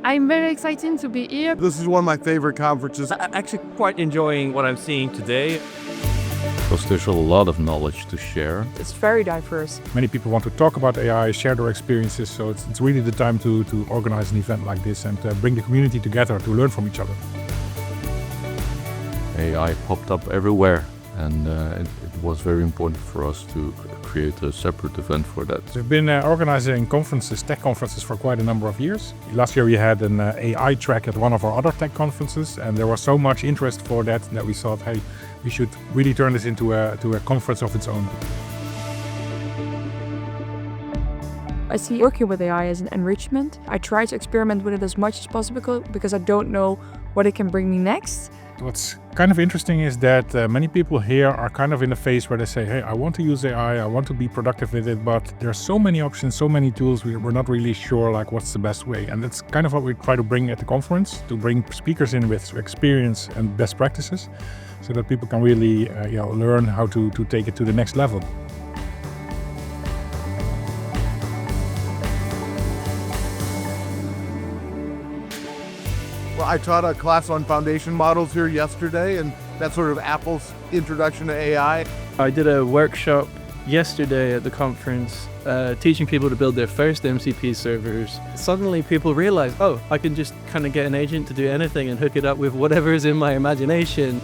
I'm very excited to be here. This is one of my favorite conferences. I'm actually quite enjoying what I'm seeing today. Because there's a lot of knowledge to share. It's very diverse. Many people want to talk about AI, share their experiences, so it's really the time to organize an event like this and bring the community together to learn from each other. AI popped up everywhere, and it was very important for us to create a separate event for that. We've been organizing conferences, tech conferences, for quite a number of years. Last year we had an AI track at one of our other tech conferences, and there was so much interest for that we thought, hey, we should really turn this into a conference of its own. I see working with AI as an enrichment. I try to experiment with it as much as possible because I don't know what it can bring me next. What's kind of interesting is that many people here are kind of in a phase where they say, hey, I want to use AI, I want to be productive with it, but there are so many options, so many tools, we're not really sure like what's the best way. And that's kind of what we try to bring at the conference, to bring speakers in with experience and best practices, so that people can really learn how to take it to the next level. Well, I taught a class on foundation models here yesterday, and that's sort of Apple's introduction to AI. I did a workshop yesterday at the conference teaching people to build their first MCP servers. Suddenly people realize, oh, I can just kind of get an agent to do anything and hook it up with whatever is in my imagination.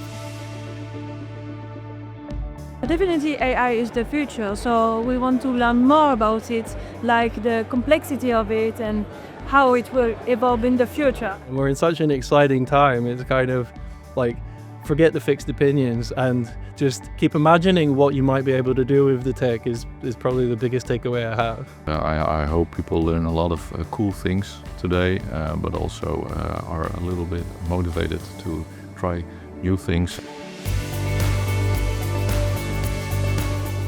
Definitely AI is the future, so we want to learn more about it, like the complexity of it and how it will evolve in the future. And we're in such an exciting time. It's kind of like, forget the fixed opinions and just keep imagining what you might be able to do with the tech is probably the biggest takeaway I have. I hope people learn a lot of cool things today, but also are a little bit motivated to try new things.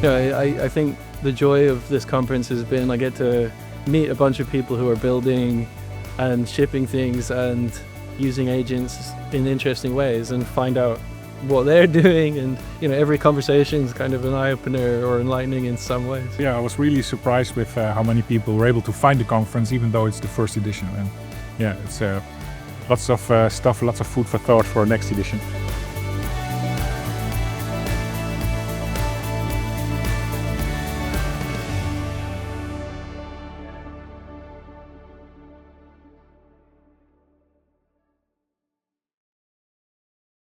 Yeah, I think the joy of this conference has been I get to meet a bunch of people who are building and shipping things and using agents in interesting ways and find out what they're doing, and every conversation is kind of an eye-opener or enlightening in some ways. Yeah, I was really surprised with how many people were able to find the conference, even though it's the first edition. And yeah, it's lots of stuff, lots of food for thought for next edition.